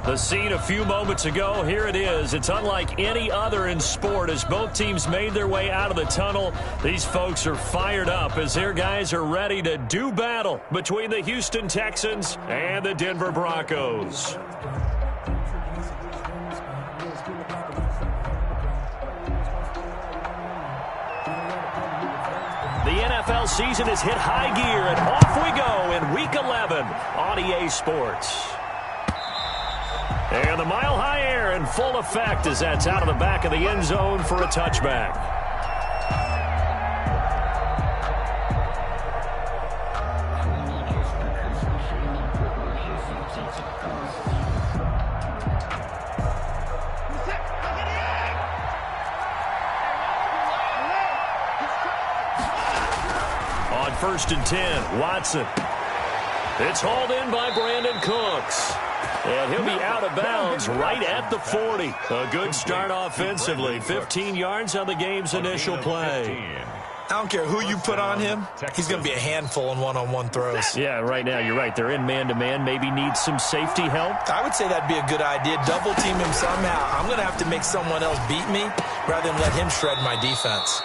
The scene a few moments ago, here it is. It's unlike any other in sport as both teams made their way out of the tunnel. These folks are fired up as their guys are ready to do battle between the Houston Texans and the Denver Broncos. The NFL season has hit high gear, and off we go in Week 11 on EA Sports. And the mile-high air in full effect as that's out of the back of the end zone for a touchback. On 1st and 10, Watson. It's hauled in by Brandon Cooks. And he'll be out of bounds right at the 40. A good start offensively. 15 yards on the game's initial play. I don't care who you put on him. He's going to be a handful in one-on-one throws. Yeah, right now you're right. They're in man-to-man. Maybe need some safety help. I would say that'd be a good idea. Double team him somehow. I'm going to have to make someone else beat me rather than let him shred my defense.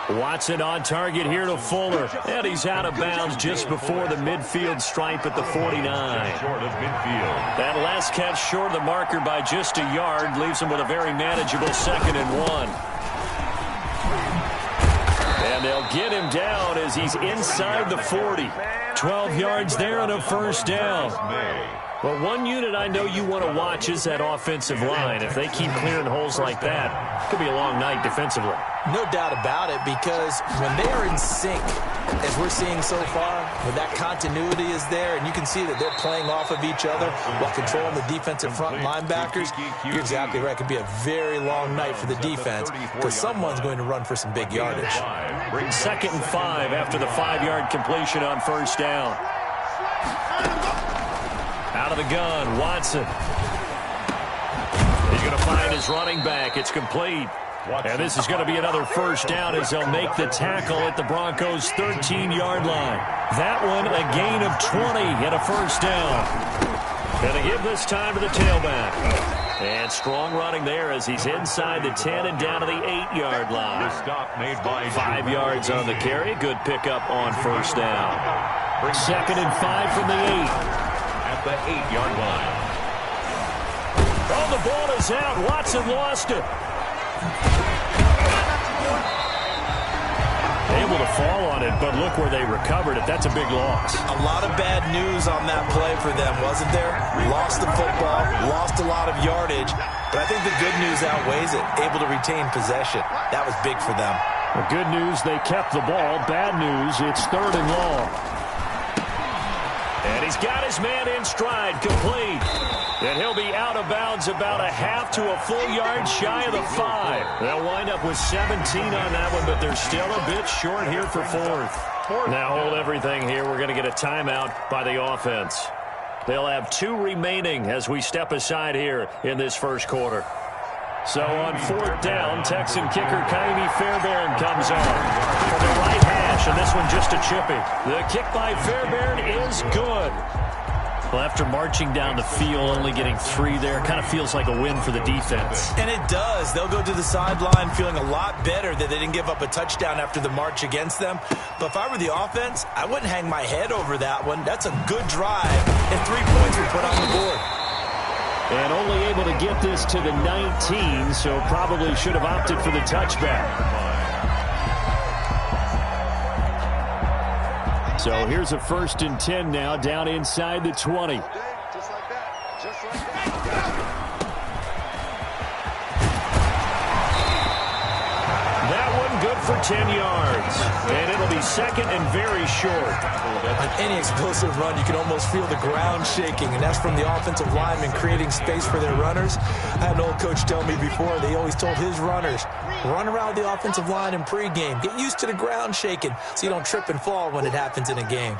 Watson on target here to Fuller. And he's out of bounds just before the midfield stripe at the 49. That last catch short of the marker by just a yard leaves him with a very manageable 2nd and 1. And they'll get him down as he's inside the 40. 12 yards there and a first down. Well, one unit I know you want to watch is that offensive line. If they keep clearing holes like that, it could be a long night defensively. No doubt about it, because when they are in sync, as we're seeing so far, when that continuity is there, and you can see that they're playing off of each other while controlling the defensive front linebackers, you're exactly right. It could be a very long night for the defense because someone's going to run for some big yardage. 2nd and 5 after the 5-yard completion on first down. Out of the gun, Watson. He's going to find his running back. It's complete. And this is going to be another first down as they'll make the tackle at the Broncos' 13-yard line. That one a gain of 20 and a first down. Going to give this time to the tailback. And strong running there as he's inside the 10 and down to the 8-yard line. 5 yards on the carry. Good pickup on first down. 2nd and 5 from the 8. At the 8-yard line. Oh, the ball is out. Watson lost it. Able to fall on it, but look where they recovered it. That's a big loss. A lot of bad news on that play for them, wasn't there? Lost the football, lost a lot of yardage, but I think the good news outweighs it. Able to retain possession. That was big for them. The good news, they kept the ball. Bad news, it's 3rd and long. And he's got his man in stride, complete. And he'll be out of bounds about a half to a full yard shy of the 5. They'll wind up with 17 on that one, but they're still a bit short here for 4th. Now hold everything here. We're going to get a timeout by the offense. They'll have 2 remaining as we step aside here in this first quarter. So on 4th down, Texan kicker Kaimi Fairbairn comes on from the right hash, and this one just a chippy. The kick by Fairbairn is good. Well, after marching down the field, only getting 3 there, kind of feels like a win for the defense. And it does. They'll go to the sideline feeling a lot better that they didn't give up a touchdown after the march against them. But if I were the offense, I wouldn't hang my head over that one. That's a good drive, and 3 points were put on the board. And only able to get this to the 19, so probably should have opted for the touchback. So here's a 1st and 10 now, down inside the 20. Just like that. Just like that. That one good for 10 yards. And it'll be 2nd and very short. On any explosive run, you can almost feel the ground shaking, and that's from the offensive linemen creating space for their runners. I had an old coach tell me before, they always told his runners, run around the offensive line in pregame. Get used to the ground shaking so you don't trip and fall when it happens in a game.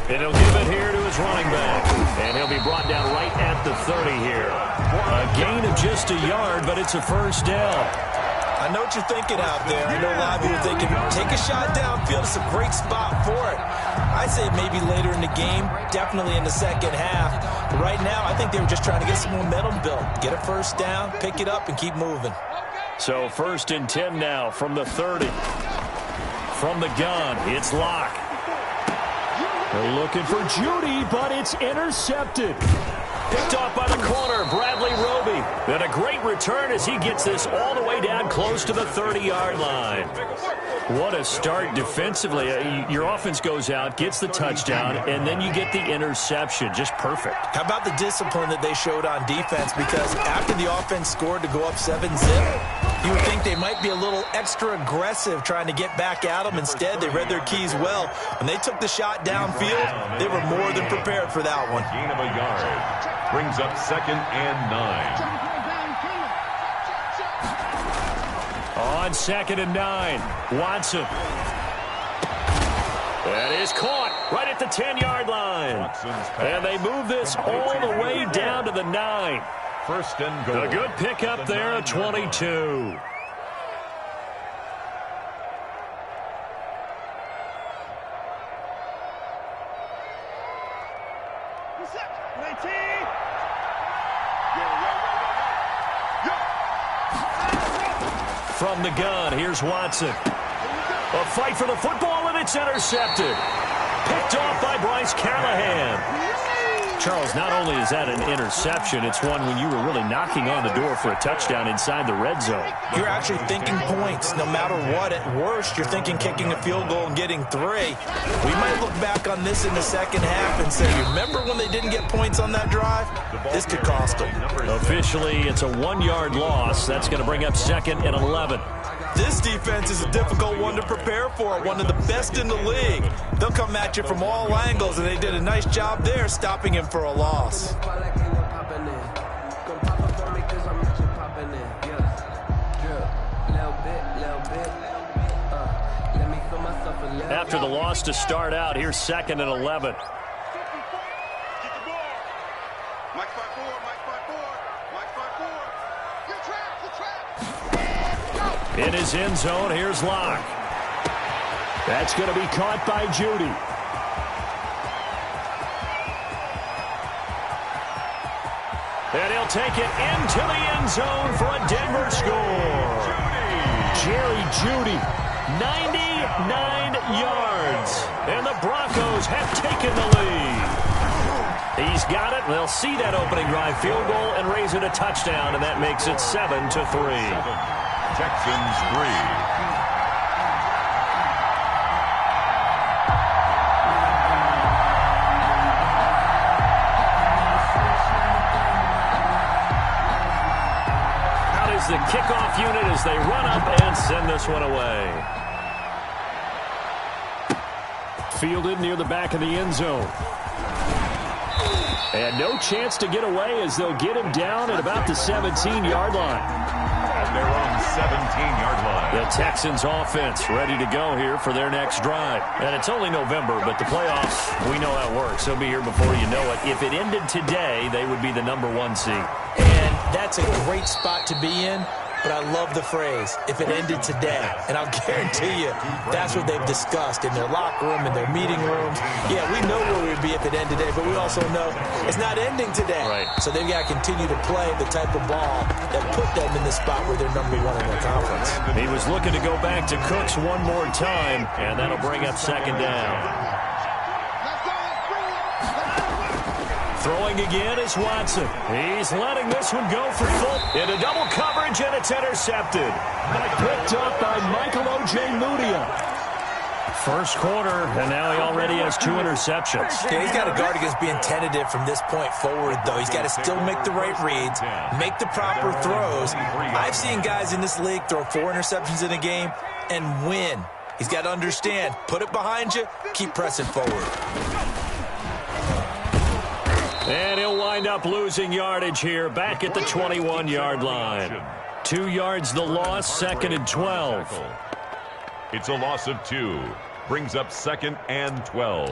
And he'll give it here to his running back. And he'll be brought down right at the 30 here. A gain of just a yard, but it's a first down. I I know what you're thinking out there. I know a lot of you are thinking, take a shot downfield. It's a great spot for it. I'd say maybe later in the game, definitely in the second half. But right now, I think they were just trying to get some momentum built. Get a first down, pick it up, and keep moving. So 1st and 10 now from the 30. From the gun, it's Locke. They're looking for Judy, but it's intercepted. Picked off by the corner, Bradley Roby. And a great return as he gets this all the way down close to the 30-yard line. What a start defensively. Your offense goes out, gets the touchdown, and then you get the interception. Just perfect. How about the discipline that they showed on defense? Because after the offense scored to go up 7-zip, you would think they might be a little extra aggressive trying to get back at them. Instead, they read their keys well. When they took the shot downfield, they were more than prepared for that one. Gain of a yard. Brings up 2nd and 9. On 2nd and 9, Watson. That is caught right at the 10-yard line. And they move this all the way down to the 9. 1st and goal. A good pickup there at 22. From the gun, here's Watson. A fight for the football, and it's intercepted. Picked off by Bryce Callahan. Charles, not only is that an interception, it's one when you were really knocking on the door for a touchdown inside the red zone. You're actually thinking points. No matter what, at worst, you're thinking kicking a field goal and getting 3. We might look back on this in the second half and say, remember when they didn't get points on that drive? This could cost them. Officially, it's a 1-yard loss. That's going to bring up 2nd and 11. This defense is a difficult one to prepare for, one of the best in the league. They'll come at you from all angles, and they did a nice job there stopping him for a loss. After the loss to start out, here's 2nd and 11. In his end zone, here's Locke. That's going to be caught by Judy. And he'll take it into the end zone for a Denver score. Jerry Judy, 99 yards. And the Broncos have taken the lead. He's got it. They'll see that opening drive field goal and raise it a touchdown, and that makes it 7-3. Texans 3. Out is the kickoff unit as they run up and send this one away. Fielded near the back of the end zone. And no chance to get away as they'll get him down at about the 17-yard line. They're on 17-yard line. The Texans offense ready to go here for their next drive. And it's only November, but the playoffs, we know how it works. They'll be here before you know it. If it ended today, they would be the #1 seed. And that's a great spot to be in. But I love the phrase, if it ended today. And I'll guarantee you, that's what they've discussed in their locker room, in their meeting rooms. Yeah, we know where we'd be if it ended today, but we also know it's not ending today. Right. So they've got to continue to play the type of ball that put them in the spot where they're #1 in their conference. He was looking to go back to Cooks one more time, and that'll bring up 2nd down. Throwing again is Watson. He's letting this one go for full. Into double coverage, and it's intercepted. Picked up by Michael Ojemudia. First quarter, and now he already has 2 interceptions. Yeah, he's got to guard against being tentative from this point forward, though. He's got to still make the right reads, make the proper throws. I've seen guys in this league throw 4 interceptions in a game and win. He's got to understand, put it behind you, keep pressing forward. And he'll wind up losing yardage here back at the 21-yard line. 2 yards the loss, 2nd and 12. It's a loss of 2. Brings up 2nd and 12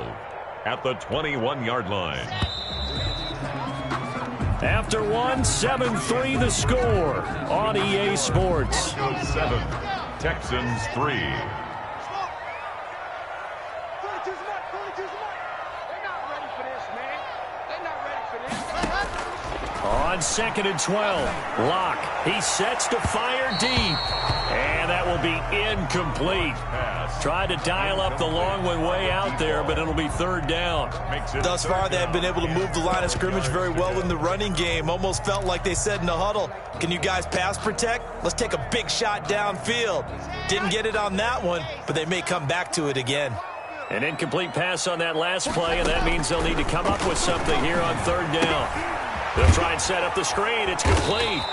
at the 21-yard line. After one, 7-3 the score on EA Sports. Broncos 7, Texans 3. On 2nd and 12, Locke. He sets to fire deep. And that will be incomplete. Tried to dial up the long one way out there, but it'll be 3rd down. Thus far, they have been able to move the line of scrimmage very well in the running game. Almost felt like they said in the huddle, can you guys pass protect? Let's take a big shot downfield. Didn't get it on that one, but they may come back to it again. An incomplete pass on that last play, and that means they'll need to come up with something here on 3rd down. They'll try and set up the screen. It's complete.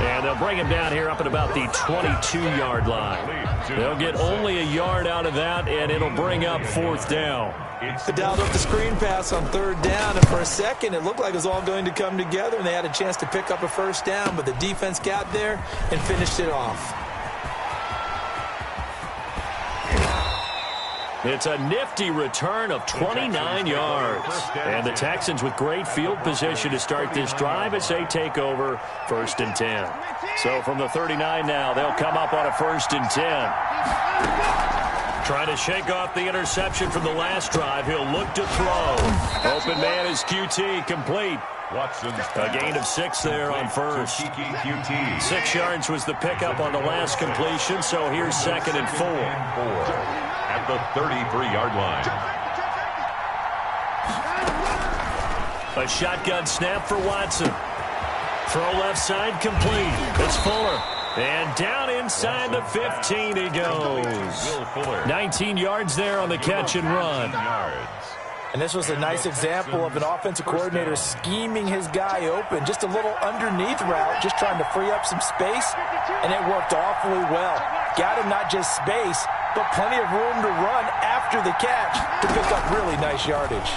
And they'll bring him down here up at about the 22-yard line. They'll get only a yard out of that, and it'll bring up 4th down. They dialed up the screen pass on 3rd down, and for a second, it looked like it was all going to come together, and they had a chance to pick up a 1st down, but the defense got there and finished it off. It's a nifty return of 29 yards. And the Texans with great field position to start this drive as they take over 1st and 10. So from the 39 now, they'll come up on a 1st and 10. Trying to shake off the interception from the last drive. He'll look to throw. Open man is QT, complete. Watson's a gain of 6 there on 1st. 6 yards was the pickup on the last completion, so here's 2nd and 4. At the 33-yard line. A shotgun snap for Watson. Throw left side complete. It's Fuller. And down inside the 15 he goes. 19 yards there on the catch and run. And this was a nice example of an offensive coordinator scheming his guy open. Just a little underneath route, just trying to free up some space, and it worked awfully well. Got him not just space, but plenty of room to run after the catch to pick up really nice yardage.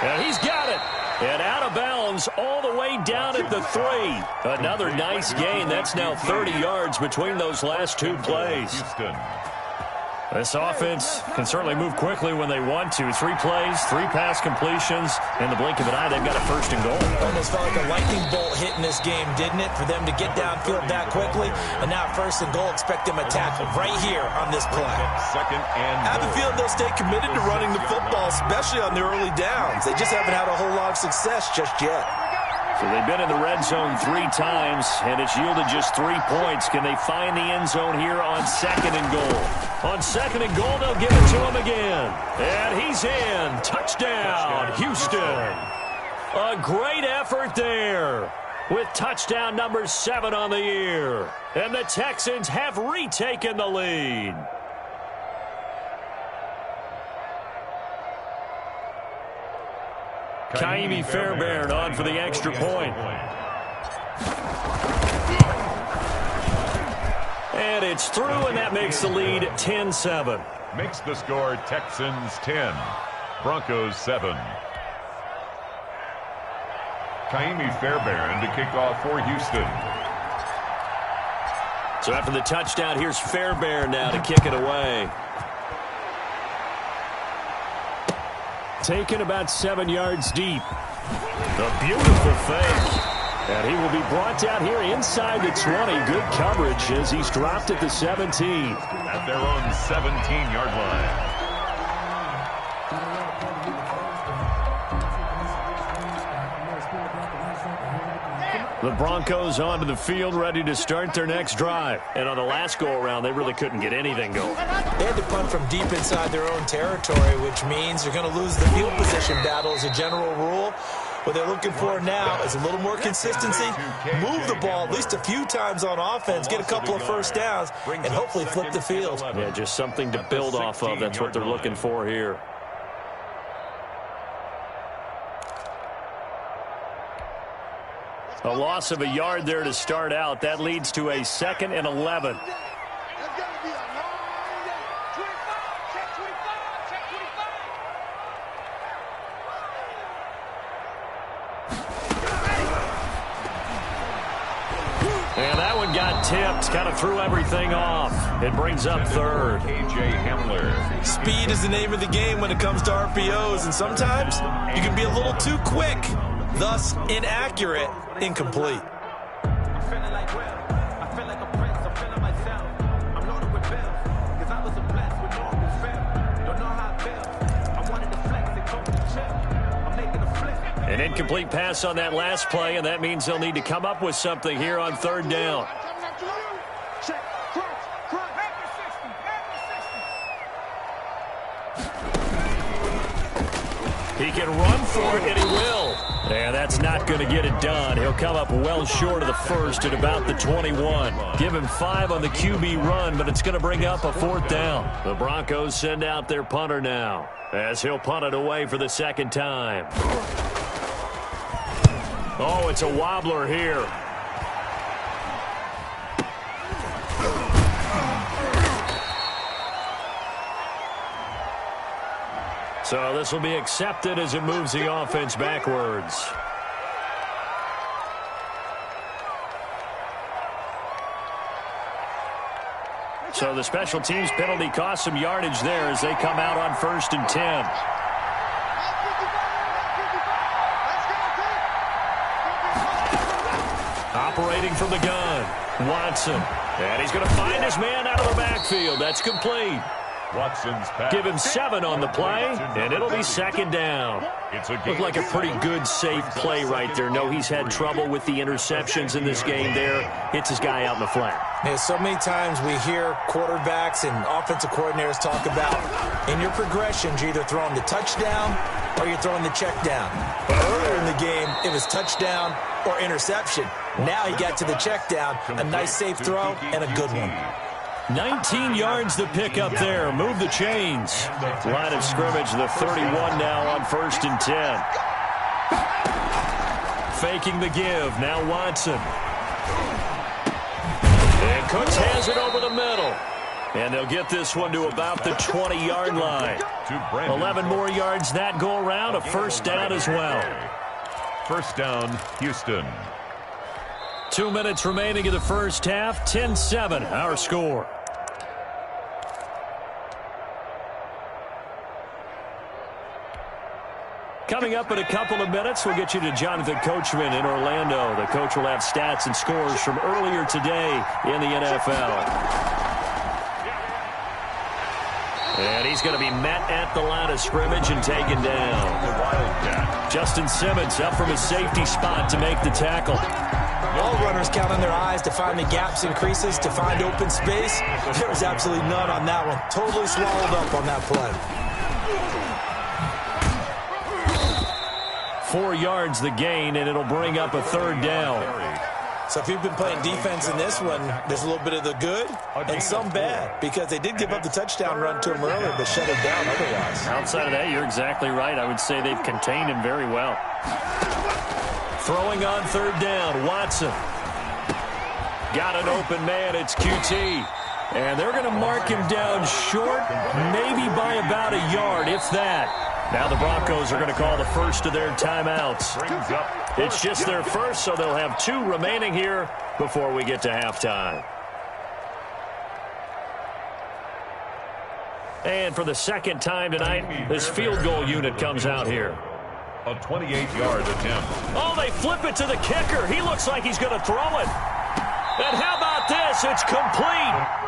And he's got it. And out of bounds all the way down at the 3. Another nice gain. That's now 30 yards between those last 2 plays. Houston. This offense can certainly move quickly when they want to. 3 plays, 3 pass completions. In the blink of an eye, they've got a 1st and goal. Almost felt like a lightning bolt hit in this game, didn't it? For them to get downfield that quickly. And now 1st and goal, expect them to tackle right here on this play. 2nd and I have a feeling they'll stay committed to running the football, especially on the early downs. They just haven't had a whole lot of success just yet. So they've been in the red zone 3 times, and it's yielded just 3 points. Can they find the end zone here on 2nd and goal? On 2nd and goal, they'll give it to him again. And he's in. Touchdown, Houston. A great effort there with touchdown number 7 on the year. And the Texans have retaken the lead. Ka'imi Fairbairn on for the extra point. And it's through, and that makes the lead 10-7. Makes the score Texans 10, Broncos 7. Ka'imi Fairbairn to kick off for Houston. So after the touchdown, here's Fairbairn now to kick it away. Taken about 7 yards deep. The beautiful fake. And he will be brought down here inside the 20. Good coverage as he's dropped at the 17. At their own 17-yard line. The Broncos onto the field, ready to start their next drive. And on the last go-around, they really couldn't get anything going. They had to punt from deep inside their own territory, which means they're going to lose the field position battle as a general rule. What they're looking for now is a little more consistency, move the ball at least a few times on offense, get a couple of 1st downs, and hopefully flip the field. Yeah, just something to build off of. That's what they're looking for here. A loss of a yard there to start out. That leads to a 2nd and 11. And that one got tipped, kind of threw everything off. It brings up 3rd. KJ Hamler. Speed is the name of the game when it comes to RPOs, and sometimes you can be a little too quick. thus inaccurate, incomplete. An incomplete pass on that last play, and that means they'll need to come up with something here on third down. He can run for it, and he will. And that's not going to get it done. He'll come up well short of the first at about the 21. Give him 5 on the QB run, but it's going to bring up a fourth down. The Broncos send out their punter now, as he'll punt it away for the second time. Oh, it's a wobbler here. So this will be accepted as it moves the offense backwards. So the special teams penalty cost some yardage there as they come out on 1st and 10. Operating from the gun, Watson. And he's going to find his man out of the backfield. That's complete. Watson's pass. Give him 7 on the play, and it'll be second down. Looked like a pretty good, safe play right there. No, he's had trouble with the interceptions in this game there. Hits his guy out in the flat. Yeah, so many times we hear quarterbacks and offensive coordinators talk about in your progressions, you're either throwing the touchdown or you're throwing the check down. But earlier in the game, it was touchdown or interception. Now he got to the check down, a nice safe throw, and a good one. 19 yards to pick up there. Move the chains. Line of scrimmage, the 31 now on 1st and 10. Faking the give. Now Watson. And Cooks has it over the middle. And they'll get this one to about the 20-yard line. 11 more yards that go around. A first down as well. First down, Houston. 2 minutes remaining in the first half. 10-7, our score. Coming up in a couple of minutes, we'll get you to Jonathan Coachman in Orlando. The coach will have stats and scores from earlier today in the NFL. And he's going to be met at the line of scrimmage and taken down. Justin Simmons up from his safety spot to make the tackle. All runners count on their eyes to find the gaps and creases, to find open space. There was absolutely none on that one. Totally swallowed up on that play. 4 yards the gain, and it'll bring up a third down. So if you've been playing defense in this one, there's a little bit of the good and some bad, because they did give up the touchdown run to him earlier, but shut him down otherwise. Outside of that, you're exactly right. I would say they've contained him very well. Throwing on third down, Watson. Got an open man, it's QT. And they're going to mark him down short, maybe by about a yard, if that. Now the Broncos are going to call the first of their timeouts. It's just their first, so they'll have 2 remaining here before we get to halftime. And for the second time tonight, this field goal unit comes out here. A 28-yard attempt. Oh, they flip it to the kicker. He looks like he's going to throw it. And how about this? It's complete.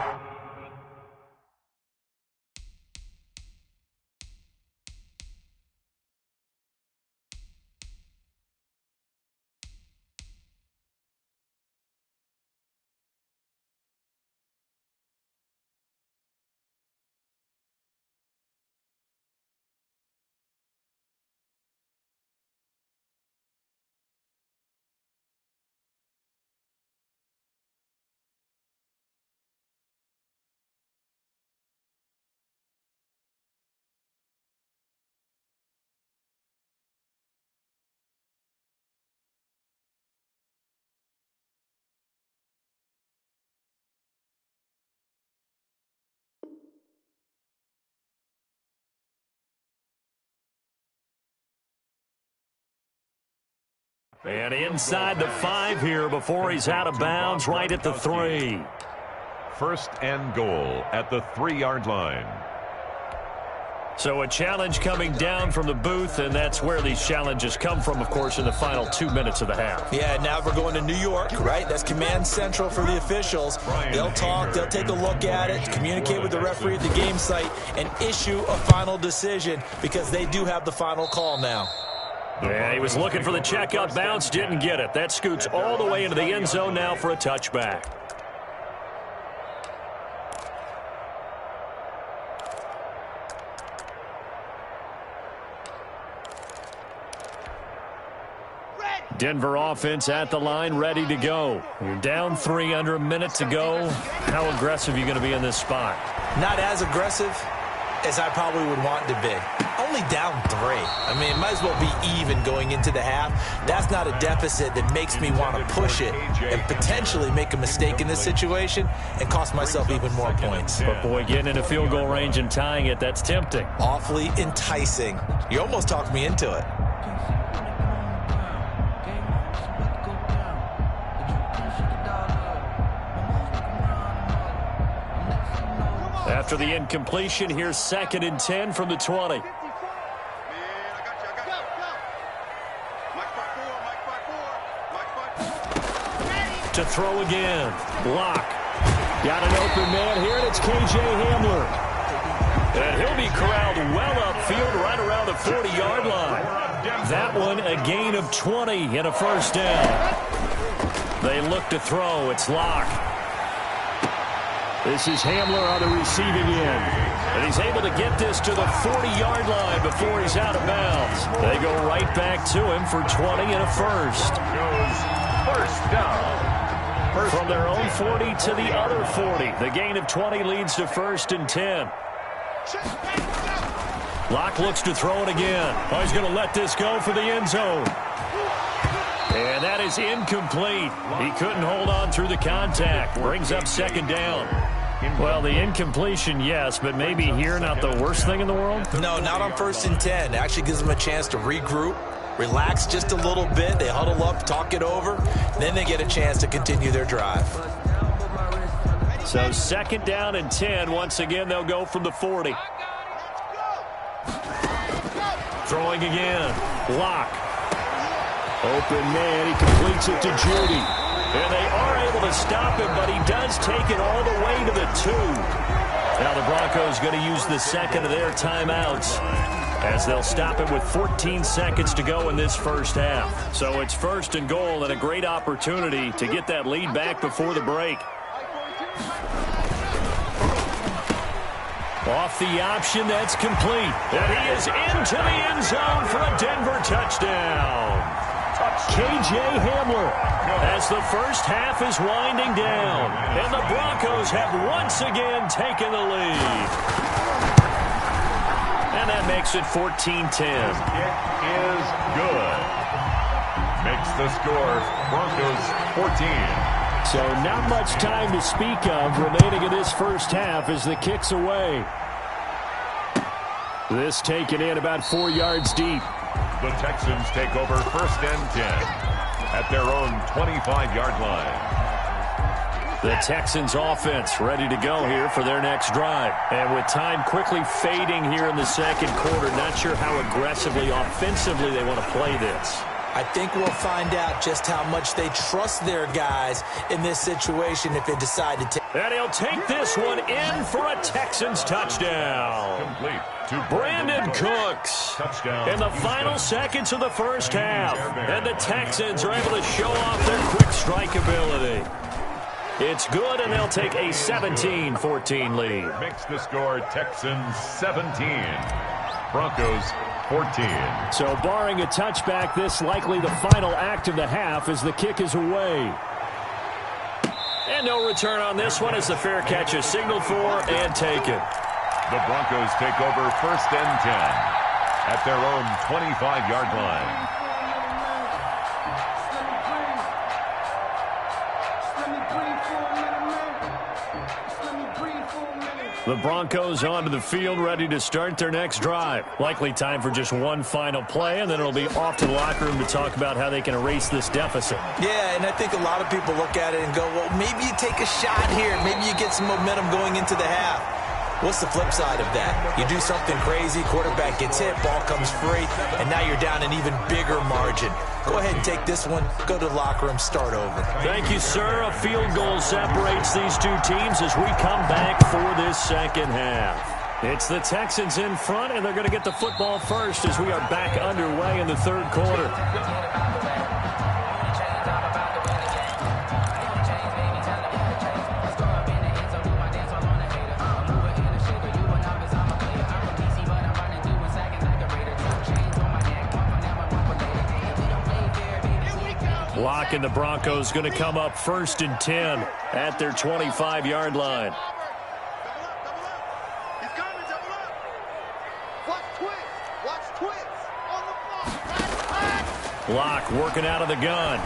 And inside the 5 here before he's out of bounds, right at the 3. First and goal at the 3-yard line. So a challenge coming down from the booth, and that's where these challenges come from, of course, in the final 2 minutes of the half. Yeah, now we're going to New York, right? That's command central for the officials. They'll talk, they'll take a look at it, communicate with the referee at the game site, and issue a final decision because they do have the final call now. Yeah, he was looking for the checkout bounce, didn't get it. That scoots all the way into the end zone now for a touchback. Denver offense at the line, ready to go. You're down 3, under a minute to go. How aggressive are you going to be in this spot? Not as aggressive as I probably would want to be. Only down 3. I mean, it might as well be even going into the half. That's not a deficit that makes me want to push it and potentially make a mistake in this situation and cost myself even more points. But, boy, getting into field goal range and tying it, that's tempting. Awfully enticing. You almost talked me into it. After the incompletion, here's 2nd and 10 from the 20. To throw again. Lock. Got an open man here, and it's K.J. Hamler. And he'll be corralled well upfield right around the 40-yard line. That one a gain of 20 and a first down. They look to throw. It's Lock. This is Hamler on the receiving end. And he's able to get this to the 40-yard line before he's out of bounds. They go right back to him for 20 and a first. First down. From their own 40 to the other 40. The gain of 20 leads to 1st and 10. Locke looks to throw it again. Oh, he's going to let this go for the end zone. And that is incomplete. He couldn't hold on through the contact. Brings up 2nd down. Well, the incompletion, yes, but maybe here not the worst thing in the world? No, not on 1st and 10. It actually gives them a chance to regroup, relax just a little bit. They huddle up, talk it over. Then they get a chance to continue their drive. So 2nd down and 10. Once again, they'll go from the 40. Throwing again. Lock. Open man. He completes it to Judy. And they are able to stop him, but he does take it all the way to the 2. Now the Broncos going to use the 2nd of their timeouts as they'll stop it with 14 seconds to go in this first half. So it's 1st and goal and a great opportunity to get that lead back before the break. Off the option, that's complete. And he is into the end zone for a Denver touchdown. K.J. Hamler as the first half is winding down. And the Broncos have once again taken the lead. And that makes it 14-10. This kick is good. Makes the score Broncos 14. So not much time to speak of remaining in this first half as the kick's away. This taken in about 4 yards deep. The Texans take over 1st and 10 at their own 25-yard line. The Texans offense ready to go here for their next drive. And with time quickly fading here in the 2nd quarter, not sure how aggressively, offensively they want to play this. I think we'll find out just how much they trust their guys in this situation if they decide to take. And he'll take this one in for a Texans touchdown. Complete to Brandon Cooks. Touchdown. In the final seconds of the first half. And the Texans are able to show off their quick strike ability. It's good, and they'll take a 17-14 lead. Makes the score Texans 17. Broncos 14. So barring a touchback, this likely the final act of the half as the kick is away. And no return on this one as the fair catch is signaled for and taken. The Broncos take over 1st and 10 at their own 25-yard line. The Broncos onto the field, ready to start their next drive. Likely time for just one final play, and then it'll be off to the locker room to talk about how they can erase this deficit. Yeah, and I think a lot of people look at it and go, well, maybe you take a shot here. Maybe you get some momentum going into the half. What's the flip side of that? You do something crazy, quarterback gets hit, ball comes free, and now you're down an even bigger margin. Go ahead and take this one, go to the locker room, start over. Thank you, sir. A field goal separates these two teams as we come back for this second half. It's the Texans in front, and they're going to get the football first as we are back underway in the third quarter. Lock and the Broncos going to come up 1st and 10 at their 25-yard line. Lock working out of the gun.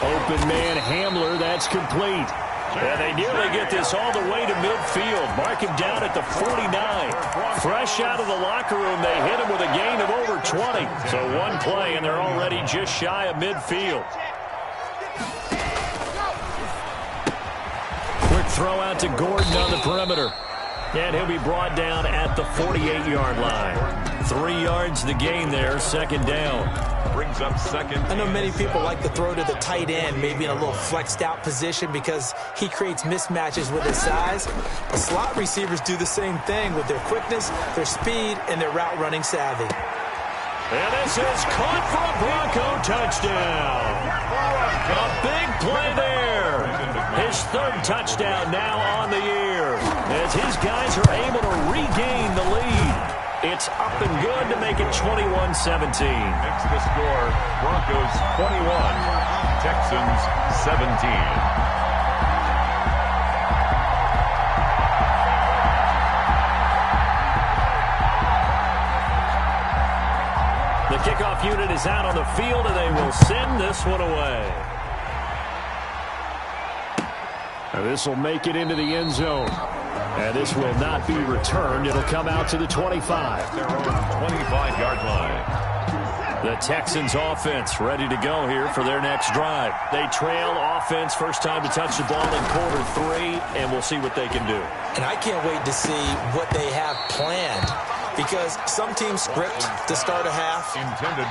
Open man Hamler, that's complete. And they nearly get this all the way to midfield. Mark him down at the 49. Fresh out of the locker room, they hit him with a gain of over 20. So one play, and they're already just shy of midfield. Quick throw out to Gordon on the perimeter. And he'll be brought down at the 48-yard line. 3 yards the gain there, second down. Brings up second. I know many people like to throw to the tight end, maybe in a little flexed out position because he creates mismatches with his size. But slot receivers do the same thing with their quickness, their speed, and their route running savvy. And this is caught for a Bronco touchdown. A big play there. His third touchdown now on the year as his guys are able to regain the lead. It's up and good to make it 21-17. Makes the score, Broncos 21, Texans 17. The kickoff unit is out on the field, and they will send this one away. This will make it into the end zone. And this will not be returned. It'll come out to the 25. Their own 25-yard line. The Texans offense ready to go here for their next drive. They trail offense, first time to touch the ball in quarter 3, and we'll see what they can do. And I can't wait to see what they have planned. Because some teams script to start a half.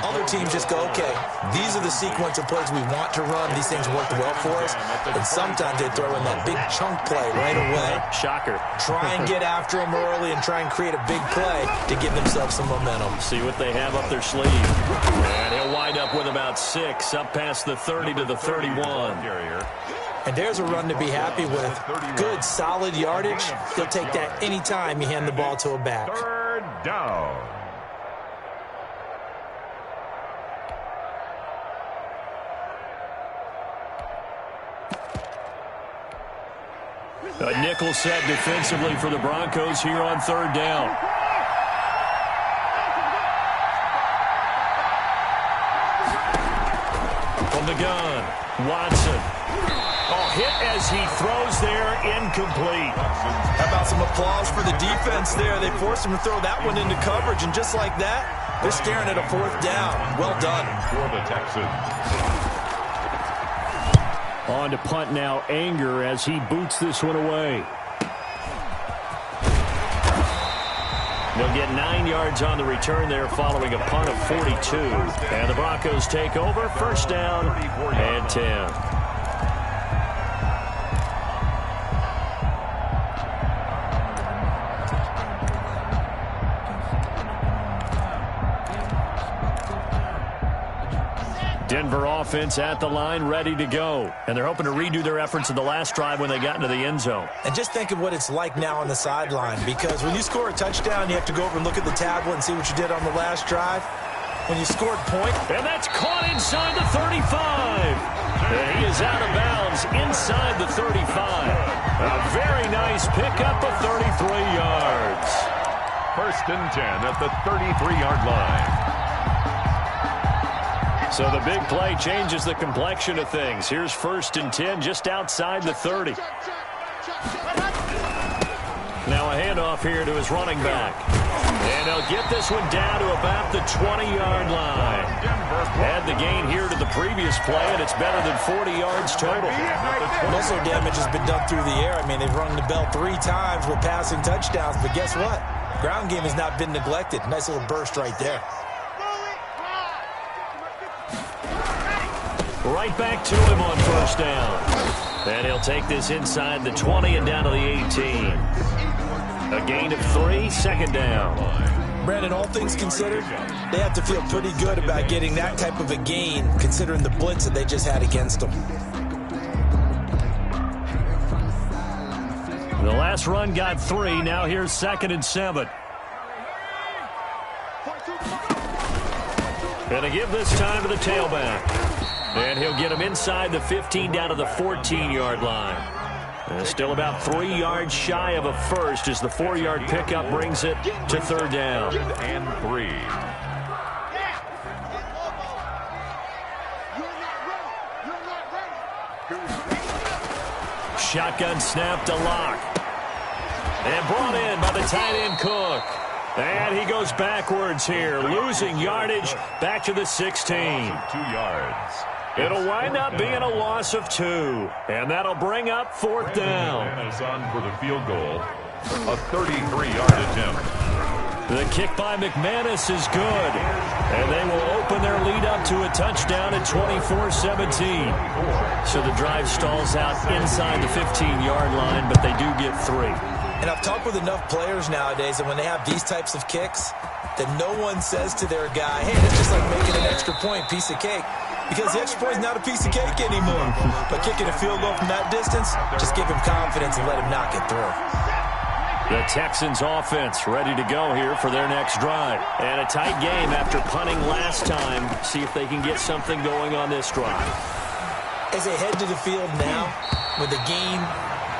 Other teams just go, okay, these are the sequence of plays we want to run. These things worked well for us. And sometimes they throw in that big chunk play right away. Shocker. Try and get after them early and try and create a big play to give themselves some momentum. See what they have up their sleeve. And he'll wind up with about 6, up past the 30 to the 31. And there's a run to be happy with. Good, solid yardage. He'll take that anytime you hand the ball to a back. Third down. A nickel set defensively for the Broncos here on third down. From the gun, Watson. Oh, hit as he throws there, incomplete. How about some applause for the defense there? They forced him to throw that one into coverage, and just like that, they're staring at a 4th down. Well done. For the Texans. On to punt now, Anger, as he boots this one away. They'll get 9 yards on the return there following a punt of 42. And the Broncos take over, first down and 10. Denver offense at the line, ready to go. And they're hoping to redo their efforts in the last drive when they got into the end zone. And just think of what it's like now on the sideline, because when you score a touchdown, you have to go over and look at the tablet and see what you did on the last drive. When you scored point. And that's caught inside the 35. And he is out of bounds inside the 35. A very nice pickup of 33 yards. 1st and 10 at the 33-yard line. So the big play changes the complexion of things. Here's 1st and 10 just outside the 30. Now a handoff here to his running back. And they'll get this one down to about the 20-yard line. Add the gain here to the previous play, and it's better than 40 yards total. Muscle damage has been done through the air. I mean, they've rung the bell 3 times with passing touchdowns, but guess what? Ground game has not been neglected. Nice little burst right there. Right back to him on first down. And he'll take this inside the 20 and down to the 18. A gain of 3, second down. Brandon, all things considered, they have to feel pretty good about getting that type of a gain, considering the blitz that they just had against them. The last run got 3. Now here's 2nd and 7. Gonna give this time to the tailback. And he'll get him inside the 15 down to the 14-yard line. And still about 3 yards shy of a first as the 4-yard pickup brings it to 3rd down. And 3. Shotgun snap to Locke. And brought in by the tight end Cook. And he goes backwards here, losing yardage back to the 16. 2 yards. It'll wind up being a loss of 2. And that'll bring up 4th down. McManus on for the field goal. A 33-yard attempt. The kick by McManus is good. And they will open their lead up to a touchdown at 24-17. So the drive stalls out inside the 15-yard line, but they do get 3. And I've talked with enough players nowadays that when they have these types of kicks, that no one says to their guy, hey, it's just like making an extra point, piece of cake. Because the extra point is not a piece of cake anymore. But kicking a field goal from that distance, just give him confidence and let him knock it through. The Texans offense ready to go here for their next drive. And a tight game after punting last time. See if they can get something going on this drive. As they head to the field now, with the game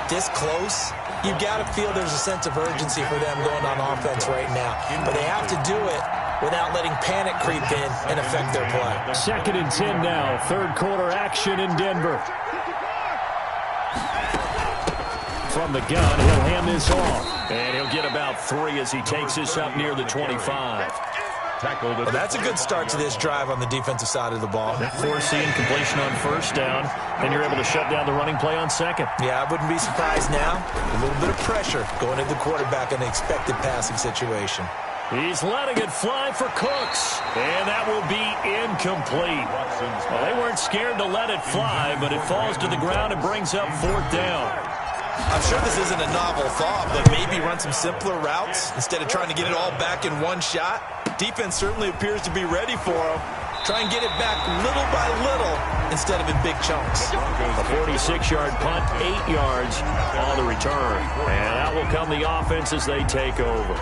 this close, you've got to feel there's a sense of urgency for them going on offense right now. But they have to do it without letting panic creep in and affect their play. 2nd and 10 now. 3rd quarter action in Denver. From the gun, he'll hand this off. And he'll get about 3 as he takes this up near the 25. Well, that's a good start to this drive on the defensive side of the ball. Forcing completion on first down. Then you're able to shut down the running play on 2nd. Yeah, I wouldn't be surprised now. A little bit of pressure going at the quarterback in an expected passing situation. He's letting it fly for Cooks. And that will be incomplete. Well, they weren't scared to let it fly, but it falls to the ground and brings up 4th down. I'm sure this isn't a novel thought, but maybe run some simpler routes instead of trying to get it all back in one shot. Defense certainly appears to be ready for him. Try and get it back little by little instead of in big chunks. A 46-yard punt, 8 yards on the return. And that will come the offense as they take over.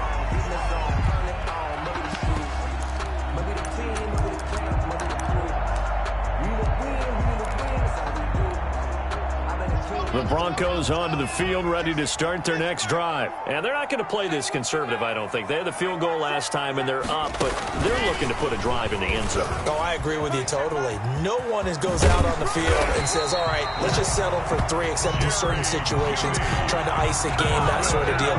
The Broncos onto the field, ready to start their next drive. And they're not going to play this conservative, I don't think. They had the field goal last time, and they're up, but they're looking to put a drive in the end zone. Oh, I agree with you totally. No one goes out on the field and says, all right, let's just settle for 3, except in certain situations, trying to ice a game, that sort of deal.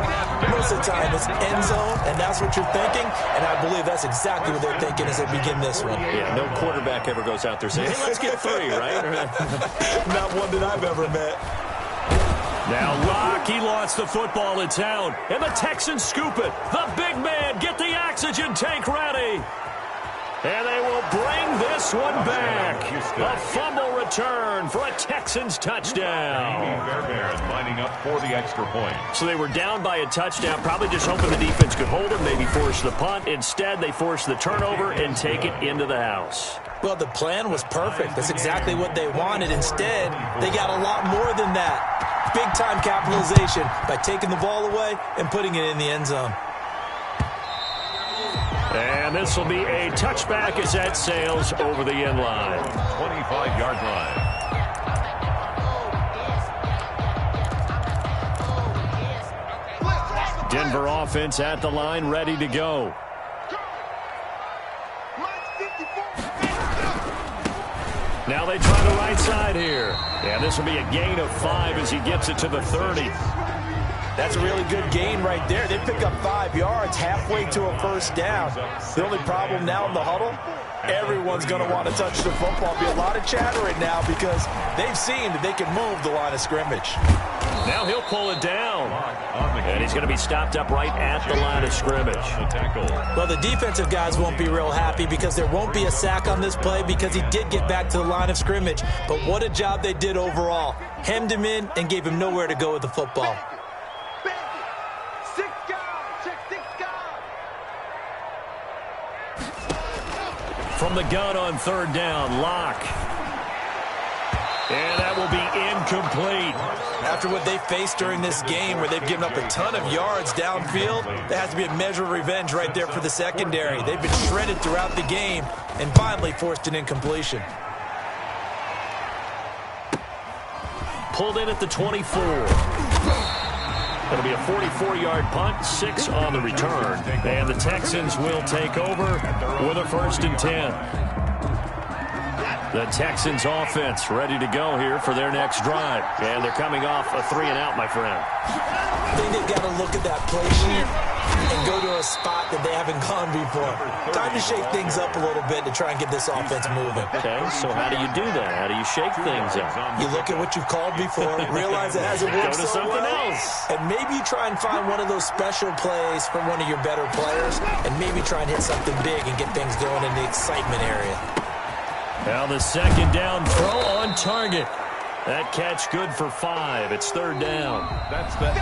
Most of the time, it's end zone, and that's what you're thinking, and I believe that's exactly what they're thinking as they begin this one. Yeah, no quarterback ever goes out there saying, hey, let's get 3, right? Not one that I've ever met. Now Locke, he lost the football. It's out. And the Texans scoop it. The big man, get the oxygen tank ready. And they will bring this one back. A fumble return for a Texans touchdown. Fairbairn lining up for the extra point. So they were down by a touchdown, probably just hoping the defense could hold them, maybe force the punt. Instead, they force the turnover and take it into the house. Well, the plan was perfect. That's exactly what they wanted. Instead, they got a lot more than that. Big-time capitalization by taking the ball away and putting it in the end zone. And this will be a touchback as that sails over the end line. 25-yard line. Denver offense at the line, ready to go. Now they try the right side here. And this will be a gain of 5 as he gets it to the 30. That's a really good gain right there. They pick up 5 yards halfway to a first down. The only problem now in the huddle, everyone's going to want to touch the football. Be a lot of chattering now because they've seen that they can move the line of scrimmage. Now he'll pull it down. And he's going to be stopped up right at the line of scrimmage. Well, the defensive guys won't be real happy because there won't be a sack on this play because he did get back to the line of scrimmage. But what a job they did overall. Hemmed him in and gave him nowhere to go with the football. From the gun on third down, Locke. And that will be incomplete. After what they faced during this game where they've given up a ton of yards downfield, there has to be a measure of revenge right there for the secondary. They've been shredded throughout the game and finally forced an incompletion. Pulled in at the 24. It'll be a 44-yard punt, 6 on the return. And the Texans will take over with a 1st and 10. The Texans offense ready to go here for their next drive. And they're coming off a 3-and-out, my friend. I think they've got to look at that play sheet and go to a spot that they haven't gone before. Time to shake things up a little bit to try and get this offense moving. Okay, so how do you do that? How do you shake things up? You look at what you've called before, realize it hasn't worked Go to so something well, else. and maybe try and find one of those special plays from one of your better players, and maybe try and hit something big and get things going in the excitement area. Now the second down throw on target. That catch good for 5. It's 3rd down.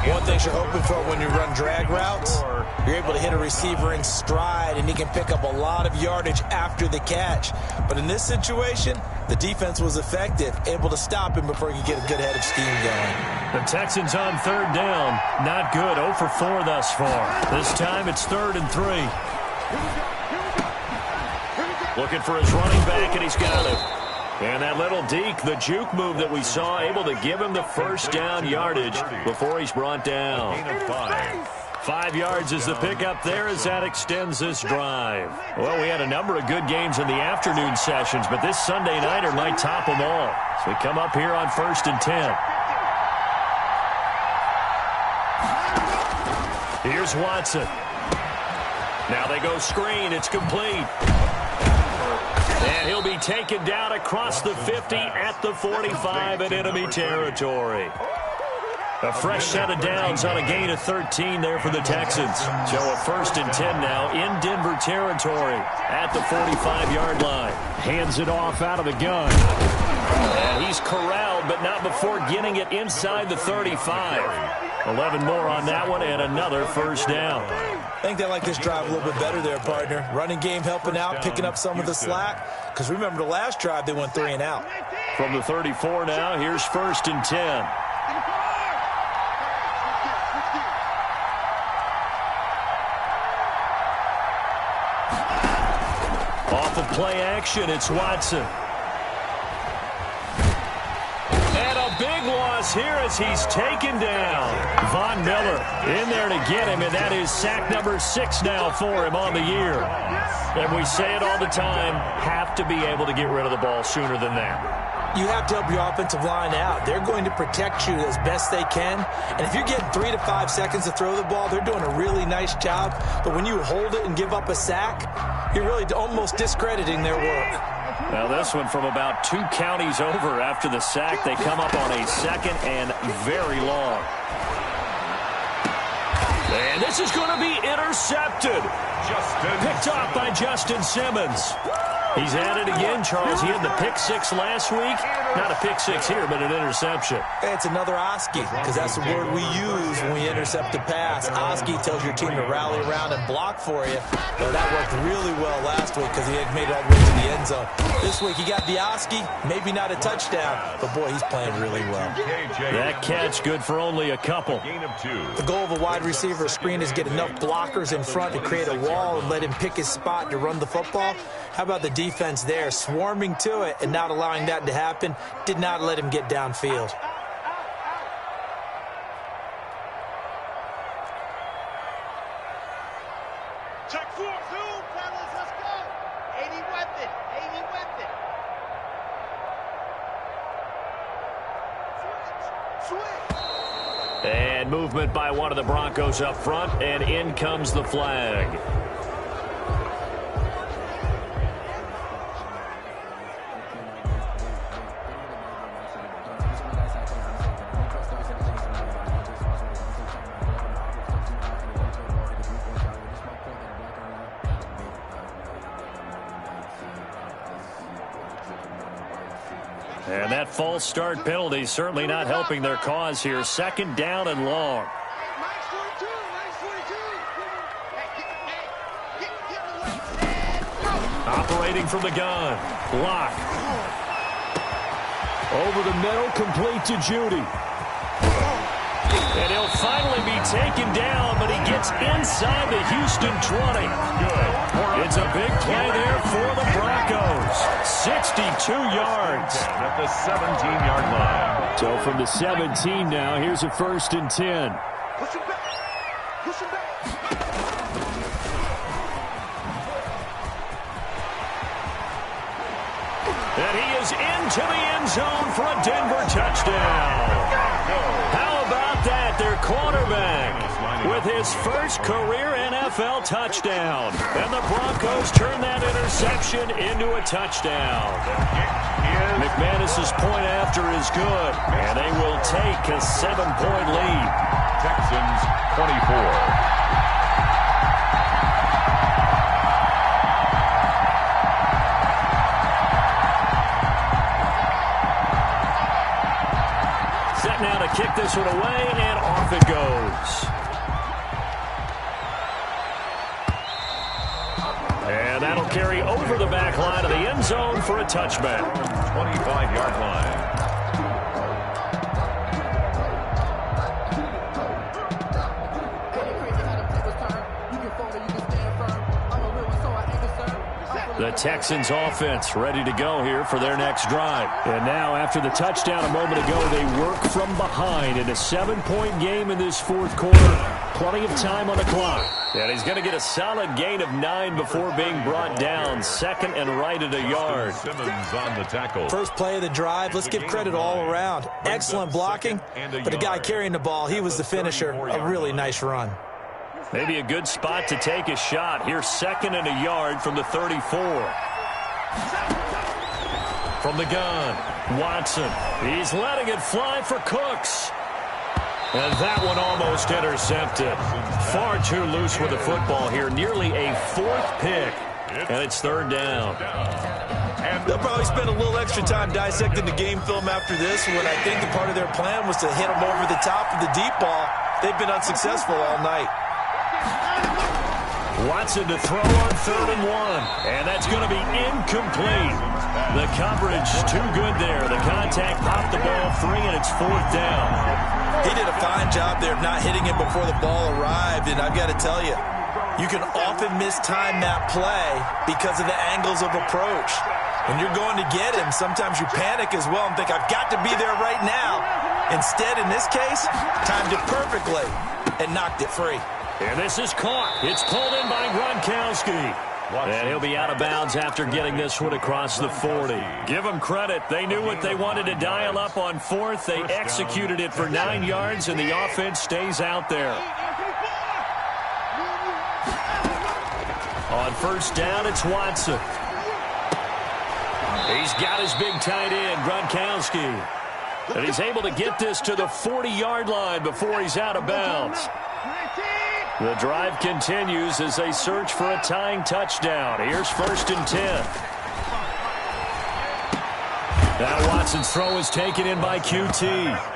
One thing you're hoping for when you run drag routes, you're able to hit a receiver in stride, and he can pick up a lot of yardage after the catch. But in this situation, the defense was effective, able to stop him before he could get a good head of steam going. The Texans on 3rd down. Not good. 0 for 4 thus far. This time it's 3rd and 3. Looking for his running back, and he's got it. And that little deke, the juke move that we saw, able to give him the first down yardage before he's brought down. 5 yards is the pickup there as that extends this drive. Well, we had a number of good games in the afternoon sessions, but this Sunday nighter might top them all. So we come up here on 1st and 10. Here's Watson. Now they go screen. It's complete. And he'll be taken down across the 50 at the 45 in enemy territory. A fresh set of downs on a gain of 13 there for the Texans. So a 1st and 10 now in Denver territory at the 45-yard line. Hands it off out of the gun. And he's corralled, but not before getting it inside the 35. 11 more on that one and another first down. I think they like this drive a little bit better there, partner. Running game helping out, picking up some of the slack. Because remember the last drive, they went 3 and out. From the 34 now, here's 1st and 10. Off of play action, it's Watson. And a big loss here as he's taken down. Von Miller in there to get him, and that is sack number 6 now for him on the year. And we say it all the time, have to be able to get rid of the ball sooner than that. You have to help your offensive line out. They're going to protect you as best they can. And if you're getting 3 to 5 seconds to throw the ball, they're doing a really nice job. But when you hold it and give up a sack, you're really almost discrediting their work. Now this one from about 2 counties over after the sack. They come up on a 2nd and very long. And this is going to be intercepted. Picked off by Justin Simmons. He's at it again, Charles. He had the pick 6 last week. Not a pick 6 here, but an interception. It's another Oski, because that's the word we use when we intercept a pass. Oski tells your team to rally around and block for you. Well, that worked really well last week because he had made it all the way to the end zone. This week he got the Oski, maybe not a touchdown, but boy, he's playing really well. That catch good for only a couple. The goal of a wide receiver screen is get enough blockers in front to create a wall and let him pick his spot to run the football. How about the defense there, swarming to it and not allowing that to happen? Did not let him get downfield. Check 4, zoom, fellas, let's go. 80 weapon, 80 weapon. Switch, switch. And movement by one of the Broncos up front, and in comes the flag. And that false start penalty certainly not helping their cause here. Second down and long. Operating from the gun. Block. Over the middle, complete to Judy. And he'll finally be taken down, but he gets inside the Houston 20. Good. It's a big play there for the Broncos. 62 yards. At the 17-yard line. So from the 17 now, here's a 1st and 10. Push him back. Push him back. And he is into the end zone for a Denver touchdown. How about that? Their quarterback with his first career NFL touchdown. And the Broncos turn that interception into a touchdown. McManus's point after is good. And they will take a 7-point lead. Texans 24. Now to kick this one away, and off it goes. And that'll carry over the back line of the end zone for a touchback. 25-yard line. The Texans offense ready to go here for their next drive. And now after the touchdown a moment ago, they work from behind in a 7-point game in this fourth quarter. Plenty of time on the clock. And he's going to get a solid gain of 9 before being brought down. Second and right at a yard. Simmons on the tackle. First play of the drive. Let's give credit all around. Excellent blocking, but the guy carrying the ball, he was the finisher. A really nice run. Maybe a good spot to take a shot. Here's 2nd and a yard from the 34. From the gun, Watson. He's letting it fly for Cooks. And that one almost intercepted. Far too loose with the football here. Nearly a 4th pick. And it's 3rd down. They'll probably spend a little extra time dissecting the game film after this when I think the part of their plan was to hit them over the top of the deep ball. They've been unsuccessful all night. Watson to throw on 3rd and 1. And that's going to be incomplete. The coverage too good there. The contact popped the ball free, and it's 4th down. He did a fine job there of not hitting it before the ball arrived. And I've got to tell you, you can often mistime that play because of the angles of approach. When you're going to get him, sometimes you panic as well and think, I've got to be there right now. Instead, in this case, timed it perfectly and knocked it free. And this is caught. It's pulled in by Gronkowski. And he'll be out of bounds after getting this one across the 40. Give them credit. They knew what they wanted to dial up on 4th. They executed it for 9 yards, and the offense stays out there. On 1st down, it's Watson. He's got his big tight end, Gronkowski. And he's able to get this to the 40-yard line before he's out of bounds. The drive continues as they search for a tying touchdown. Here's 1st and 10. Now Watson's throw is taken in by QT.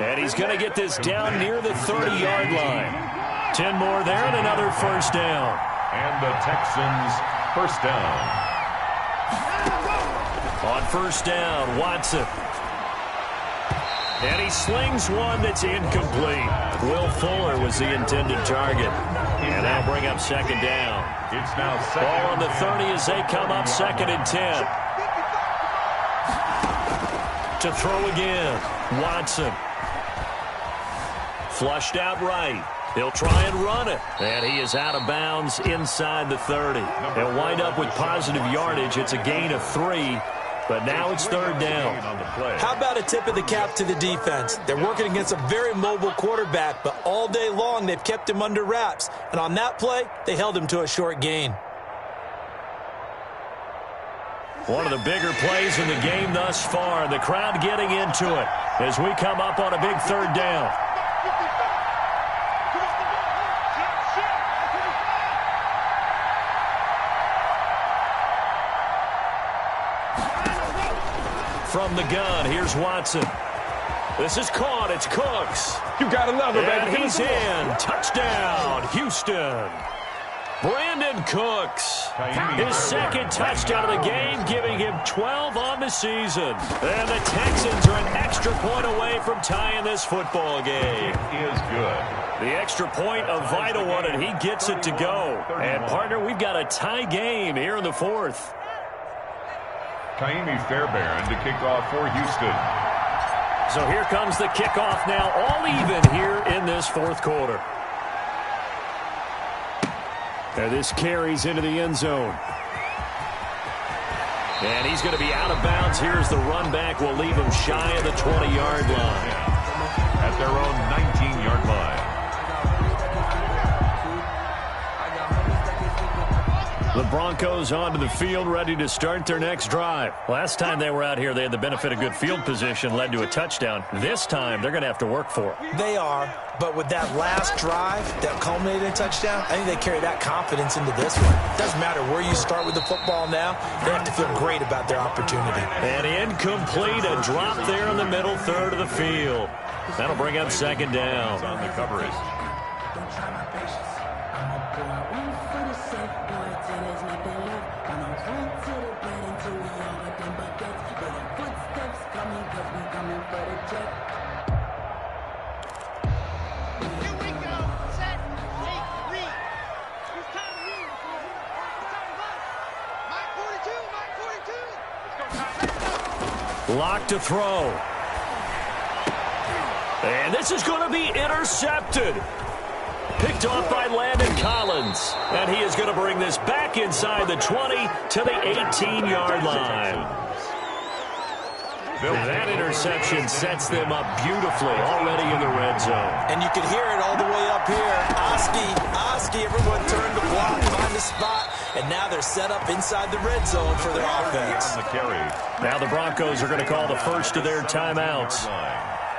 And he's going to get this down near the 30-yard line. 10 more there and another 1st down. And the Texans 1st down. On 1st down, Watson. And he slings one that's incomplete. Will Fuller was the intended target. And that'll bring up 2nd down. It's now ball on the 30 as they come up 2nd and 10. To throw again, Watson. Flushed out right. He'll try and run it. And he is out of bounds inside the 30. They'll wind up with positive yardage. It's a gain of 3. But now it's third down. How about a tip of the cap to the defense? They're working against a very mobile quarterback, but all day long they've kept him under wraps. And on that play, they held him to a short gain. One of the bigger plays in the game thus far. The crowd getting into it as we come up on a big third down. From the gun, here's Watson. This is caught. It's Cooks. You got another, and baby. He's in. Touchdown, Houston. Brandon Cooks, his second touchdown of the game, giving him 12 on the season. And the Texans are an extra point away from tying this football game. It is good. The extra point, a vital one, and he gets it to go. And, partner, we've got a tie game here in the fourth. Ka'imi Fairbairn to kick off for Houston. So here comes the kickoff now, all even here in this fourth quarter. And this carries into the end zone. And he's going to be out of bounds. Here's the run back. Will leave him shy of the 20-yard line. At their own 19-yard line. The Broncos onto the field, ready to start their next drive. Last time they were out here, they had the benefit of good field position, led to a touchdown. This time, they're going to have to work for it. They are, but with that last drive that culminated in a touchdown, I think they carry that confidence into this one. It doesn't matter where you start with the football now. They have to feel great about their opportunity. And incomplete, a drop there in the middle third of the field. That'll bring up second down. On the coverage. Lock to throw. And this is going to be intercepted. Picked off by Landon Collins. And he is going to bring this back inside the 20 to the 18-yard line. That interception sets them up beautifully already in the red zone. And you can hear it all the way up here. Oski, everyone turned to block, find a spot, and now they're set up inside the red zone for their offense. Now the Broncos are going to call the first of their timeouts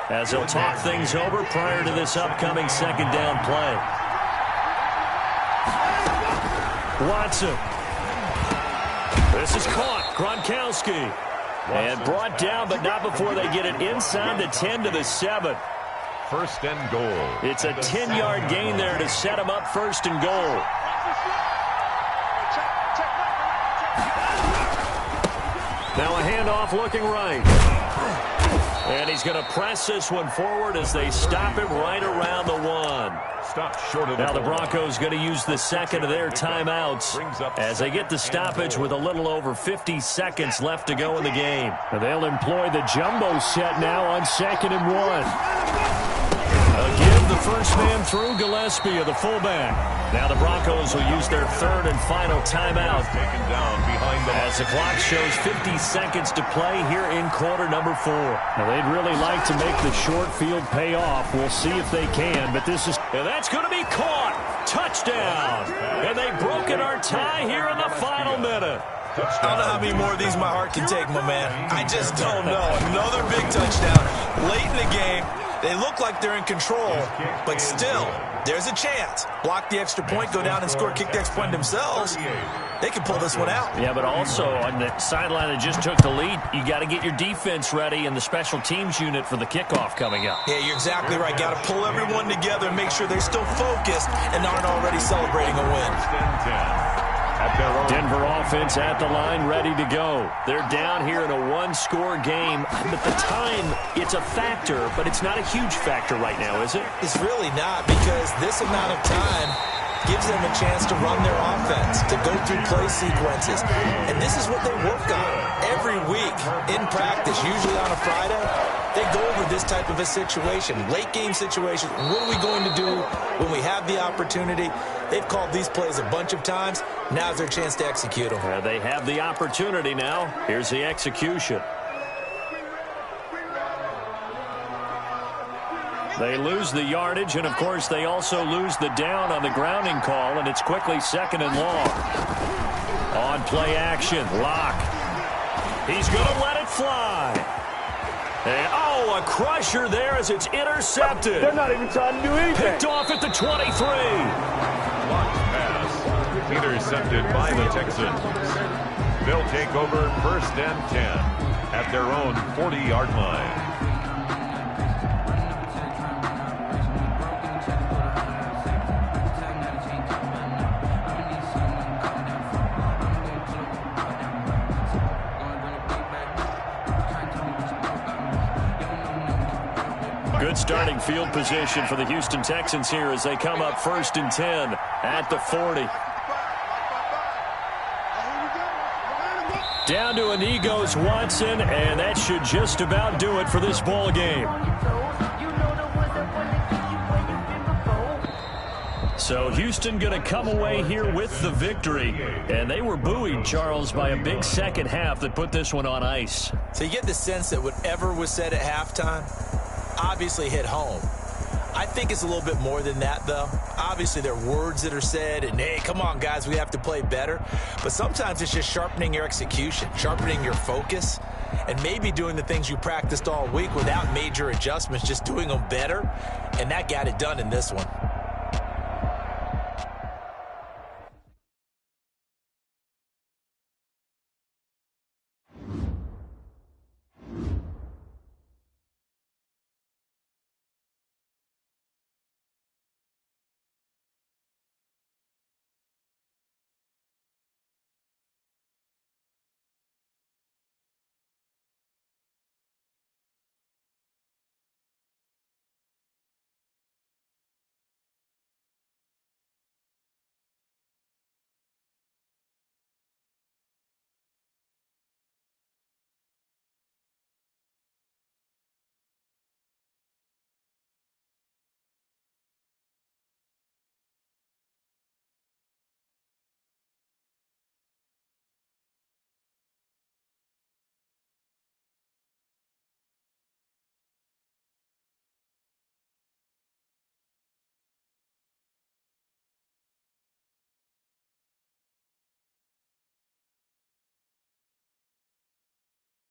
as they'll talk things over prior to this upcoming second down play. Watson. This is caught. Gronkowski. And brought down, but not before they get it inside the 10 to the 7. First and goal. It's a 10-yard gain there to set them up first and goal. Now a handoff looking right. And he's going to press this one forward as they stop him right around the 1. Stopped short of the Now the goal. Broncos going to use the second of their timeouts as they get the stoppage with a little over 50 seconds left to go in the game. And they'll employ the jumbo set now on 2nd and 1. Give the first man through, Gillespie of the fullback. Now the Broncos will use their third and final timeout Taken down behind the as the clock shows 50 seconds to play here in quarter number 4. Now they'd really like to make the short field pay off. We'll see if they can, but this is... And that's going to be caught. Touchdown. And they've broken our tie here in the final minute. I don't know how many more of these my heart can take, my man. I just don't know. Another big touchdown late in the game. They look like they're in control, but still, there's a chance. Block the extra point, go down and score, kick the extra point themselves. They can pull this one out. Yeah, but also on the sideline that just took the lead, you got to get your defense ready and the special teams unit for the kickoff coming up. Yeah, you're exactly right. Got to pull everyone together and make sure they're still focused and aren't already celebrating a win. Denver offense at the line, ready to go. They're down here in a one-score game. But the time, it's a factor, but it's not a huge factor right now, is it? It's really not, because this amount of time gives them a chance to run their offense, to go through play sequences. And this is what they work on every week in practice, usually on a Friday. They go over this type of a situation, late game situation. What are we going to do when we have the opportunity? They've called these plays a bunch of times. Now's their chance to execute them. They have the opportunity now. Here's the execution. They lose the yardage, and, of course, they also lose the down on the grounding call, and it's quickly 2nd and long. On play action, Locke. He's going to let it fly. And, a crusher there as it's intercepted. They're not even trying to do anything. Picked off at the 23. Locke's pass intercepted by the Texans. They'll take over 1st and 10 at their own 40-yard line. Good starting field position for the Houston Texans here as they come up 1st and 10 at the 40. Down to an knee goes Watson, and that should just about do it for this ball game. So Houston going to come away here with the victory, and they were buoyed, Charles, by a big second half that put this one on ice. So you get the sense that whatever was said at halftime obviously hit home. I think it's a little bit more than that, though. Obviously, there are words that are said, and, hey, come on, guys, we have to play better. But sometimes it's just sharpening your execution, sharpening your focus, and maybe doing the things you practiced all week without major adjustments, just doing them better, and that got it done in this one.